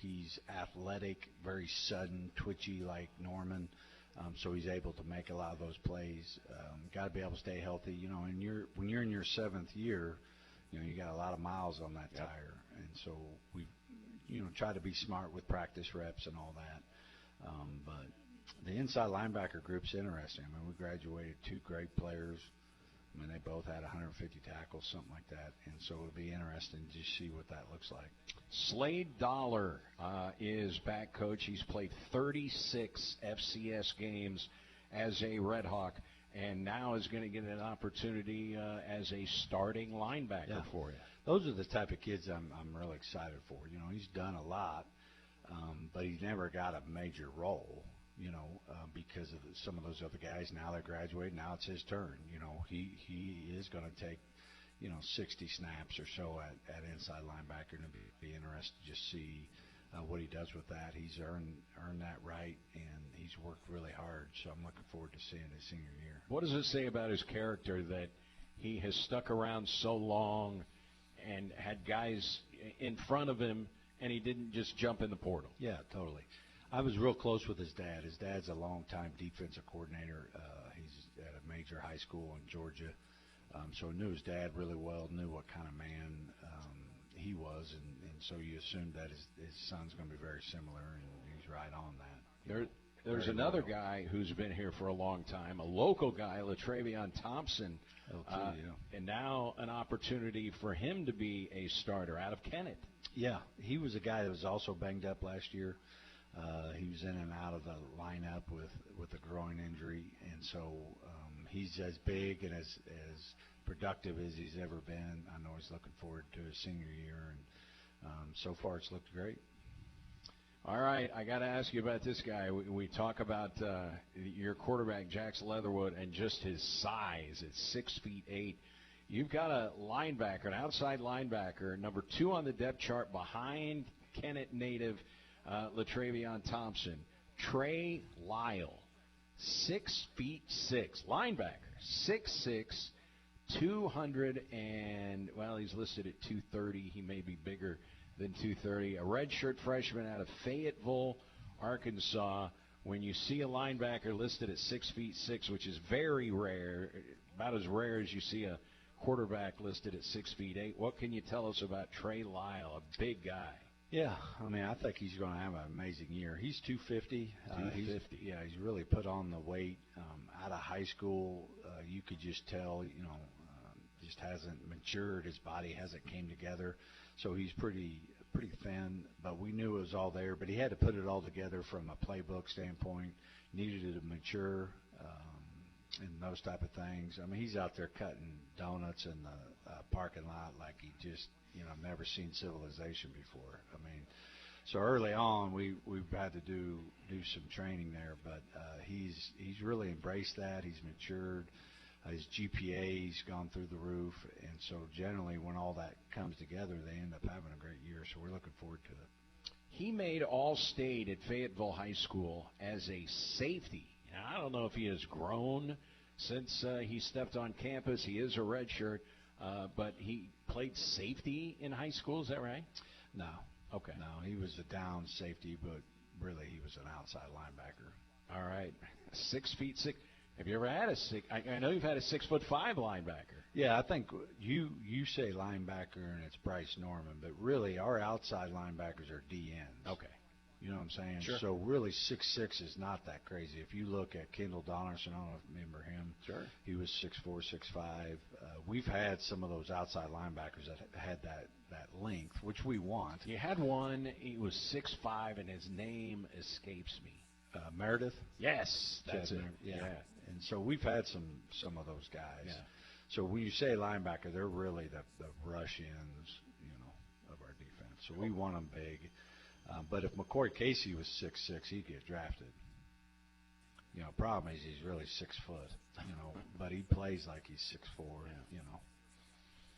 He's athletic, very sudden, twitchy like Norman. So he's able to make a lot of those plays. Got to be able to stay healthy. And when you're in your 7th year, you got a lot of miles on that tire. And so we, try to be smart with practice reps and all that. But the inside linebacker group's interesting. I mean, we graduated 2 great players. I mean, they both had 150 tackles, something like that. And so it'll be interesting to see what that looks like. Slade Dollar is back, Coach. He's played 36 FCS games as a Red Hawk, and now is going to get an opportunity as a starting linebacker for you. Those are the type of kids I'm really excited for. You know, he's done a lot, but he's never got a major role. You know, because of some of those other guys. Now they're graduating. Now it's his turn. You know, he is going to take, 60 snaps or so at inside linebacker, and be interested to just see what he does with that. He's earned that right, and he's worked really hard. So I'm looking forward to seeing his senior year. What does it say about his character that he has stuck around so long and had guys in front of him, and he didn't just jump in the portal? Yeah, totally. I was real close with his dad. His dad's a longtime defensive coordinator. He's at a major high school in Georgia. So I knew his dad really well, knew what kind of man he was, and so you assumed that his son's going to be very similar, and he's right on that. There's another guy who's been here for a long time, a local guy, Latravion Thompson, and now an opportunity for him to be a starter out of Kennett. Yeah, he was a guy that was also banged up last year. He was in and out of the lineup with a groin injury, and so he's as big and as productive as he's ever been. I know he's looking forward to his senior year, and so far it's looked great. All right, I got to ask you about this guy. We talk about your quarterback, Jax Leatherwood, and just his size. It's 6'8". You've got a linebacker, an outside linebacker, number 2 on the depth chart behind Kennett native Latravion Thompson, Trey Lyle, 6'6", linebacker, 6'6", 200 and, well, he's listed at 230. He may be bigger than 230. A redshirt freshman out of Fayetteville, Arkansas. When you see a linebacker listed at 6'6", which is very rare, about as rare as you see a quarterback listed at 6'8", what can you tell us about Trey Lyle, a big guy? Yeah, I mean, I think he's going to have an amazing year. He's 250. 250. He's really put on the weight. Out of high school, you could just tell, just hasn't matured. His body hasn't came together. So he's pretty thin, but we knew it was all there. But he had to put it all together from a playbook standpoint. Needed it to mature and those type of things. I mean, he's out there cutting donuts in the parking lot like he just – never seen civilization before. I mean, so early on we've had to do some training there, but he's really embraced that. He's matured. His GPA's gone through the roof, and so generally when all that comes together, they end up having a great year. So we're looking forward to it. He made All-State at Fayetteville High School as a safety. Now, I don't know if he has grown since he stepped on campus. He is a redshirt. But he played safety in high school, is that right? No. Okay. No, he was a down safety, but really he was an outside linebacker. All right. 6'6". Have you ever had I know you've had a 6'5" linebacker. Yeah, I think you say linebacker and it's Bryce Norman, but really our outside linebackers are DNs. Okay. You know what I'm saying? Sure. So really 6'6" is not that crazy. If you look at Kendall Donaldson, I don't know if you remember him. Sure. He was 6'4", 6'5". We've had some of those outside linebackers that had that length, which we want. You had one, he was 6'5", and his name escapes me. Meredith? Yes, that's it. Yeah. And so we've had some of those guys. Yeah. So when you say linebacker, they're really the rush ends, of our defense. So we want them big. But if McCoy Casey was 6'6", he'd get drafted. Problem is he's really 6 foot, but he plays like he's 6'4",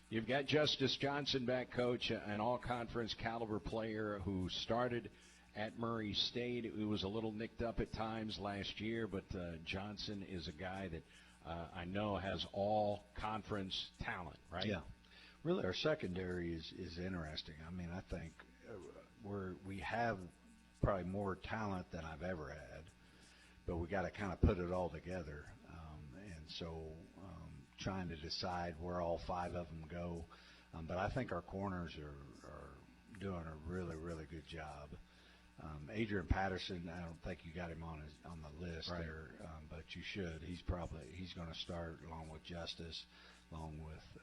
You've got Justice Johnson back, Coach, an all-conference caliber player who started at Murray State. He was a little nicked up at times last year, but Johnson is a guy that I know has all-conference talent, right? Yeah. Really, our secondary is interesting. I mean, I think we have probably more talent than I've ever had, but we got to kind of put it all together. And so trying to decide where all 5 of them go. But I think our corners are doing a really, really good job. Adrian Patterson, I don't think you got him on the list right there, but you should. He's going to start along with Justice, along with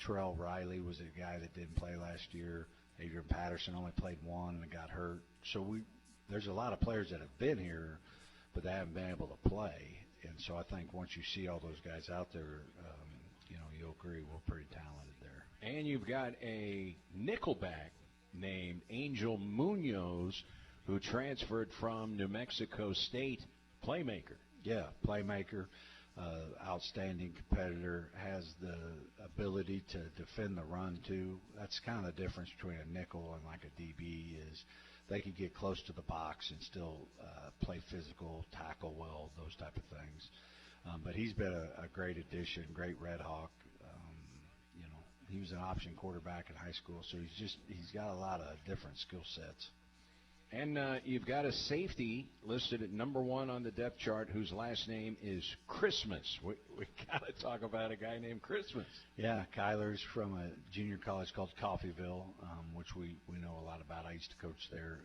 Terrell Riley was a guy that didn't play last year. Adrian Patterson only played one and got hurt. So there's a lot of players that have been here, but they haven't been able to play. And so I think once you see all those guys out there, you'll agree we're pretty talented there. And you've got a nickelback named Angel Munoz, who transferred from New Mexico State. Playmaker. Yeah, playmaker, outstanding competitor, has the ability to defend the run too. That's kind of the difference between a nickel and like a DB is they can get close to the box and still play physical, tackle well, those type of things. But he's been a great addition, great Red Hawk. He was an option quarterback in high school, so he's got a lot of different skill sets. And you've got a safety listed at number 1 on the depth chart whose last name is Christmas. We got to talk about a guy named Christmas. Yeah, Kyler's from a junior college called Coffeyville, which we know a lot about. I used to coach there.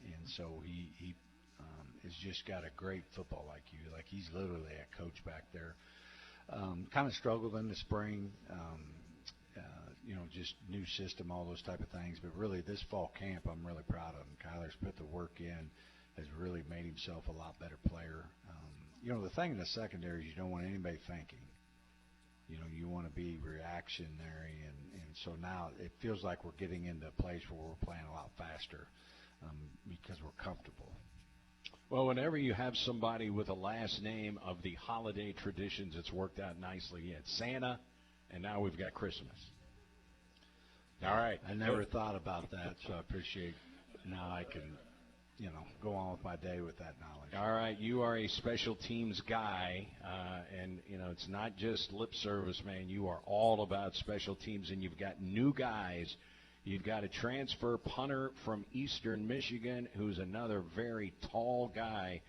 And so he has just got a great football IQ. Like he's literally a coach back there. Kind of struggled in the spring. Just new system, all those type of things. But really, this fall camp, I'm really proud of him. Kyler's put the work in, has really made himself a lot better player. The thing in the secondary is you don't want anybody thinking. You want to be reactionary, and so now it feels like we're getting into a place where we're playing a lot faster because we're comfortable. Well, whenever you have somebody with a last name of the holiday traditions, it's worked out nicely. You had Santa, and now we've got Christmas. All right. I never thought about that, so I appreciate now I can, go on with my day with that knowledge. All right. You are a special teams guy, and, it's not just lip service, man. You are all about special teams, and you've got new guys. You've got a transfer punter from Eastern Michigan who's another very tall guy,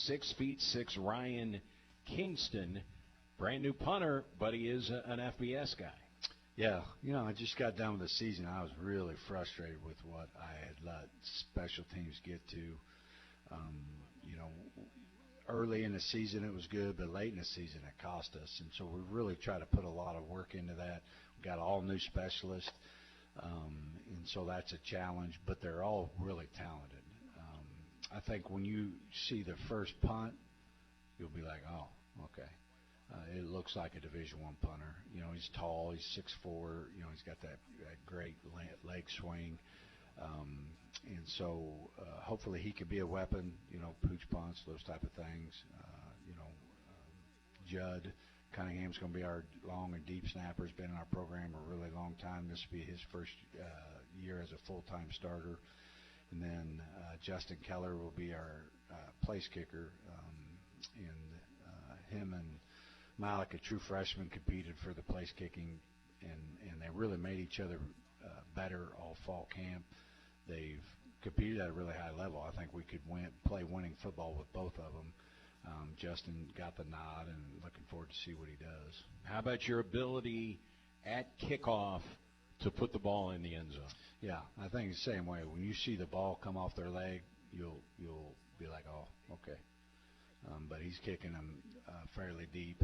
6'6", Ryan Kingston. Brand new punter, but he is an FBS guy. Yeah, I just got done with the season. I was really frustrated with what I had let special teams get to. Early in the season it was good, but late in the season it cost us. And so we really try to put a lot of work into that. We got all new specialists, and so that's a challenge, but they're all really talented. I think when you see the first punt, you'll be like, oh, okay. It looks like a Division I punter. He's tall. He's 6'4". He's got that great leg swing. And so hopefully he could be a weapon, pooch punts, those type of things. Judd Cunningham's going to be our long and deep snapper. He's been in our program a really long time. This will be his first year as a full-time starter. And then Justin Keller will be our place kicker. And him and Malik, a true freshman, competed for the place kicking, and they really made each other better all fall camp. They've competed at a really high level. I think we could play winning football with both of them. Justin got the nod, and looking forward to see what he does. How about your ability at kickoff to put the ball in the end zone? Yeah, I think it's the same way. When you see the ball come off their leg, you'll be like, oh, okay. But he's kicking them fairly deep.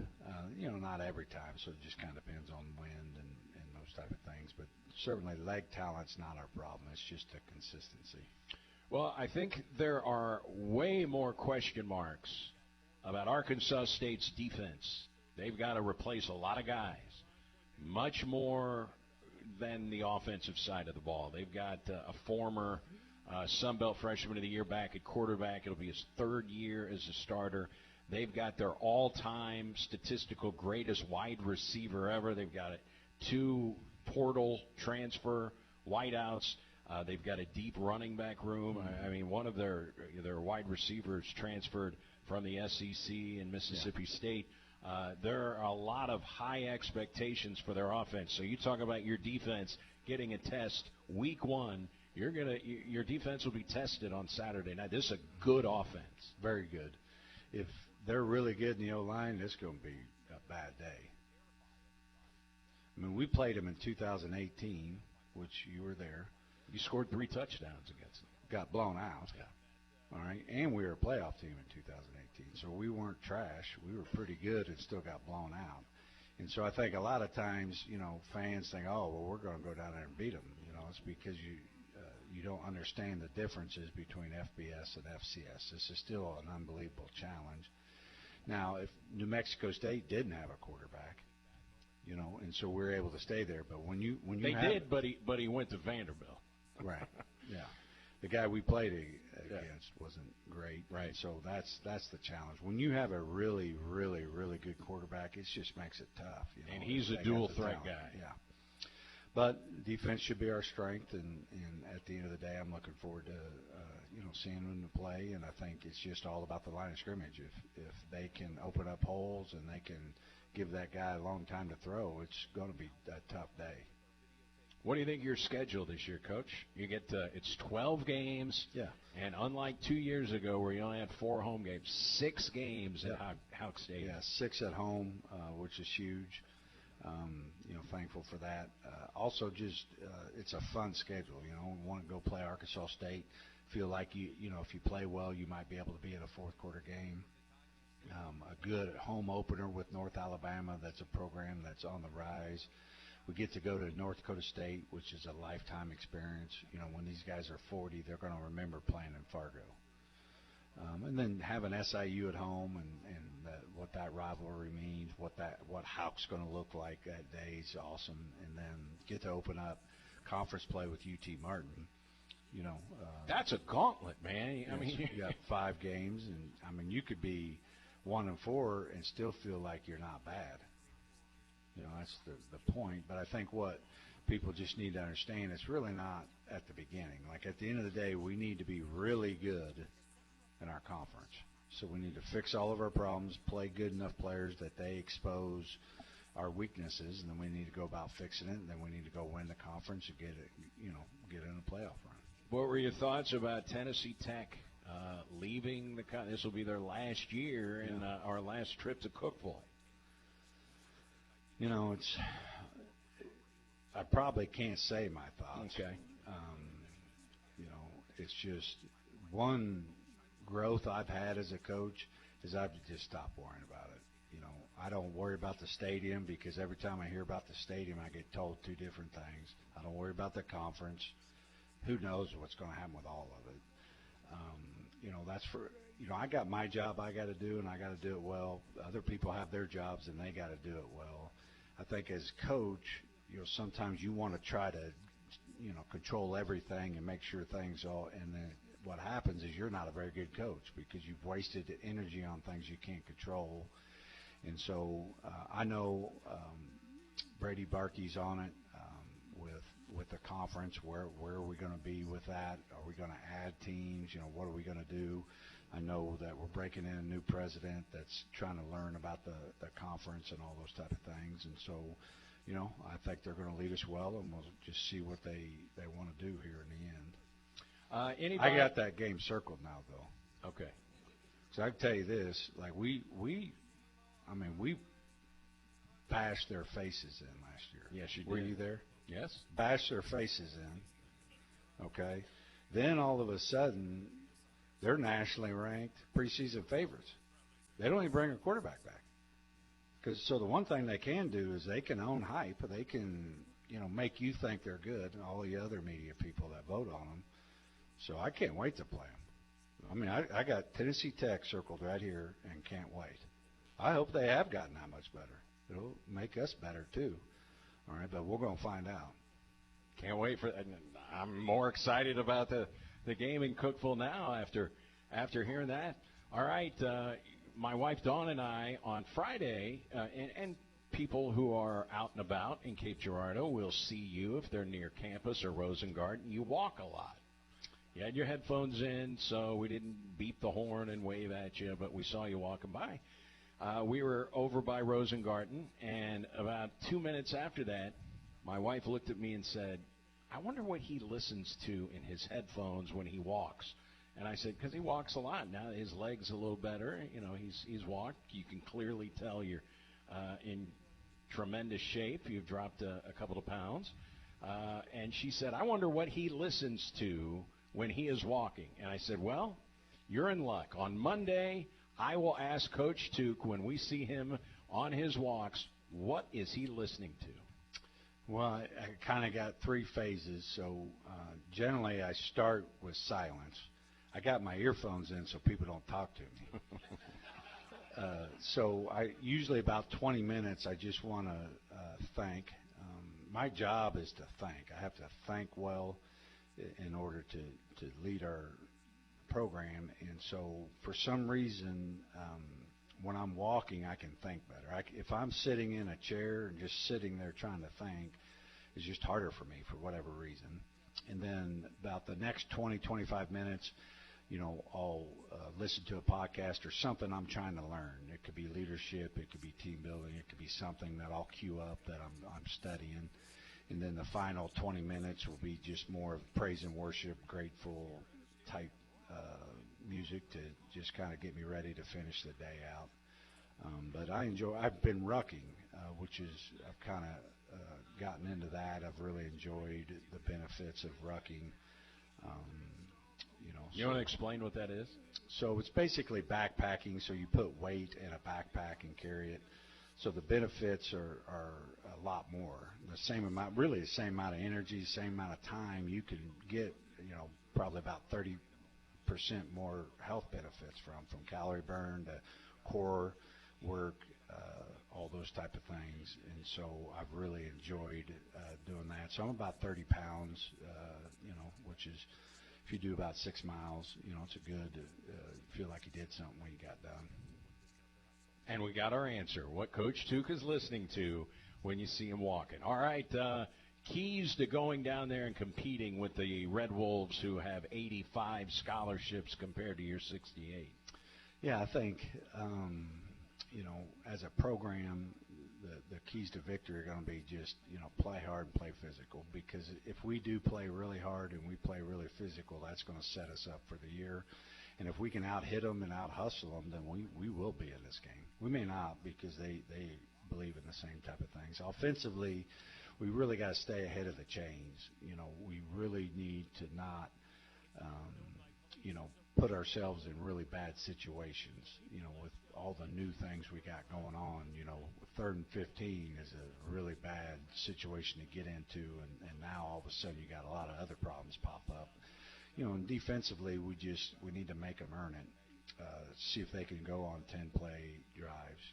Not every time, so it just kind of depends on wind and those type of things. But certainly leg talent's not our problem. It's just the consistency. Well, I think there are way more question marks about Arkansas State's defense. They've got to replace a lot of guys, much more than the offensive side of the ball. They've got a former Sun Belt Freshman of the Year back at quarterback. It'll be his third year as a starter. They've got their all-time statistical greatest wide receiver ever. They've got 2 portal transfer wideouts. They've got a deep running back room. I mean, one of their wide receivers transferred from the SEC in Mississippi State. There are a lot of high expectations for their offense. So you talk about your defense getting a test week 1. Your defense will be tested on Saturday night. This is a good offense. Very good. If they're really good in the O-line, it's going to be a bad day. I mean, we played them in 2018, which you were there. You scored 3 touchdowns against them. Got blown out. Yeah. All right. And we were a playoff team in 2018. So we weren't trash. We were pretty good and still got blown out. And so I think a lot of times, fans think, oh, well, we're going to go down there and beat them. It's because you don't understand the differences between FBS and FCS. This is still an unbelievable challenge. Now, if New Mexico State didn't have a quarterback, and so we're able to stay there. But when you they did, but he went to Vanderbilt. Right. Yeah. The guy we played against wasn't great. Right. So that's the challenge. When you have a really, really, really good quarterback, it just makes it tough. And he's a dual threat guy. Yeah. But defense should be our strength, and at the end of the day, I'm looking forward to seeing them play. And I think it's just all about the line of scrimmage. If they can open up holes and they can give that guy a long time to throw, it's going to be a tough day. What do you think of your schedule this year, Coach? You get it's 12 games. Yeah. And unlike 2 years ago where you only had 4 home games, 6 games at Houck Stadium. Yeah, 6 at home, which is huge. Thankful for that. Also, just it's a fun schedule. We want to go play Arkansas State. Feel like if you play well, you might be able to be in a fourth quarter game. A good home opener with North Alabama. That's a program that's on the rise. We get to go to North Dakota State, which is a lifetime experience. When these guys are 40, they're going to remember playing in Fargo. And then having SIU at home and what that rivalry means, what Houck's going to look like that day is awesome. And then get to open up conference play with UT Martin. That's a gauntlet, man. I mean, you got 5 games, and you could be 1-4 and still feel like you're not bad. That's the point. But I think what people just need to understand, it's really not at the beginning. Like at the end of the day, we need to be really good in our conference. So we need to fix all of our problems, play good enough players that they expose our weaknesses, and then we need to go about fixing it, and then we need to go win the conference and get in a playoff run. What were your thoughts about Tennessee Tech leaving the – this will be their last year and our last trip to Cookeville? I probably can't say my thoughts. Okay. It's just one growth I've had as a coach is I've just stopped worrying about it. I don't worry about the stadium because every time I hear about the stadium, I get told 2 different things. I don't worry about the conference. Who knows what's going to happen with all of it? That's for I got my job I got to do, and I got to do it well. Other people have their jobs, and they got to do it well. I think as coach, sometimes you want to try to, control everything and make sure things all. And then what happens is you're not a very good coach because you've wasted energy on things you can't control. And so I know Brady Barkey's on it with the conference. Where are we going to be with that? Are we going to add teams? What are we going to do? I know that we're breaking in a new president that's trying to learn about the conference and all those type of things. And so, I think they're going to lead us well, and we'll just see what they want to do here in the end. I got that game circled now, though. Okay. So I can tell you this, like we bashed their faces in last year. Yes, you did. Were you there? Yes. Bashed their faces in. Okay. Then all of a sudden, they're nationally ranked preseason favorites. They don't even bring a quarterback back. So the one thing they can do is they can own hype. They can, make you think they're good, and all the other media people that vote on them. So I can't wait to play them. I got Tennessee Tech circled right here and can't wait. I hope they have gotten that much better. It'll make us better, too. All right, but we're going to find out. Can't wait for that. I'm more excited about the game in Cookeville now after hearing that. All right, my wife Dawn and I on Friday, and people who are out and about in Cape Girardeau will see you if they're near campus or Rosengarten. You walk a lot. You had your headphones in, so we didn't beep the horn and wave at you, but we saw you walking by. We were over by Rosengarten, and about 2 minutes after that, my wife looked at me and said, I wonder what he listens to in his headphones when he walks. And I said, because he walks a lot. Now his leg's a little better. He's walked. You can clearly tell you're in tremendous shape. You've dropped a couple of pounds. And she said, I wonder what he listens to when he is walking. And I said, well, you're in luck. On Monday, I will ask Coach Tuke when we see him on his walks, what is he listening to? Well, I kind of got 3 phases. So generally I start with silence. I got my earphones in so people don't talk to me. So I usually about 20 minutes I just want to think. My job is to think. I have to think well in order to lead our program. And so for some reason, when I'm walking, I can think better. If I'm sitting in a chair and just sitting there trying to think, it's just harder for me for whatever reason. And then about the next 20, 25 minutes, I'll listen to a podcast or something I'm trying to learn. It could be leadership, it could be team building, it could be something that I'll queue up that I'm studying. And then the final 20 minutes will be just more of praise and worship, grateful type music to just kind of get me ready to finish the day out. But I've been rucking, which is, I've kind of gotten into that. I've really enjoyed the benefits of rucking. You want to explain what that is? So it's basically backpacking. So you put weight in a backpack and carry it. So the benefits are a lot more. The same amount, really the same amount of energy, same amount of time. You can get, probably about 30% more health benefits from calorie burn to core work, all those type of things. And so I've really enjoyed doing that. So I'm about 30 pounds, which is, if you do about 6 miles, it's a good, feel like you did something when you got done. And we got our answer, what Coach Tuke is listening to when you see him walking. All right, keys to going down there and competing with the Red Wolves, who have 85 scholarships compared to your 68. Yeah, I think, as a program, the keys to victory are going to be just, play hard and play physical. Because if we do play really hard and we play really physical, that's going to set us up for the year. And if we can out-hit them and out-hustle them, then we will be in this game. We may not, because they believe in the same type of things. Offensively, we really got to stay ahead of the chains. We really need to not, put ourselves in really bad situations, with all the new things we got going on. 3rd and 15 is a really bad situation to get into, and now all of a sudden you got a lot of other problems pop up. And defensively, we need to make them earn it. See if they can go on 10-play drives.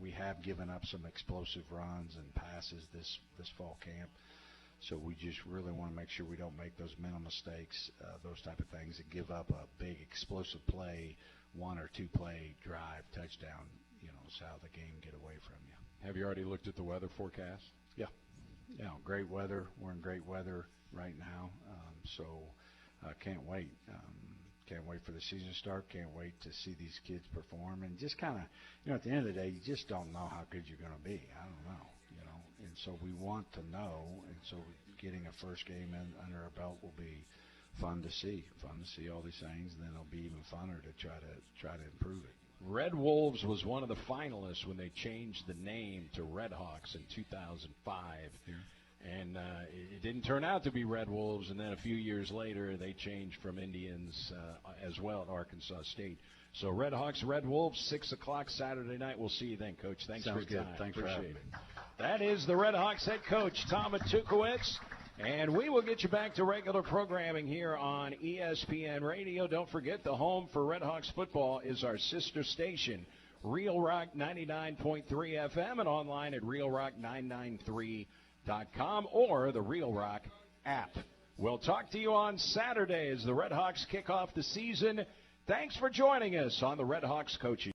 We have given up some explosive runs and passes this fall camp, so we just really want to make sure we don't make those mental mistakes, those type of things, and give up a big explosive play, 1 or 2 play drive touchdown. Is how the game get away from you. Have you already looked at the weather forecast? Yeah. Great weather. We're in great weather right now, so can't wait. Can't wait for the season to start. Can't wait to see these kids perform. And just kind of, at the end of the day, you just don't know how good you're going to be. I don't know, And so we want to know. And so getting a first game under our belt will be fun to see. Fun to see all these things. And then it'll be even funner to try to improve it. Red Wolves was one of the finalists when they changed the name to Red Hawks in 2005. Yeah. And it didn't turn out to be Red Wolves, and then a few years later they changed from Indians as well at Arkansas State. So Red Hawks, Red Wolves, 6 o'clock Saturday night. We'll see you then, Coach. Thanks Sounds for your good. time. Thanks Appreciate for having me. That is the Red Hawks head coach, Tom Tukowicz. And we will get you back to regular programming here on ESPN Radio. Don't forget, the home for Red Hawks football is our sister station, Real Rock 99.3 FM, and online at realrock993.com or the Real Rock app. We'll talk to you on Saturday as the Red Hawks kick off the season. Thanks for joining us on the Red Hawks Coaching.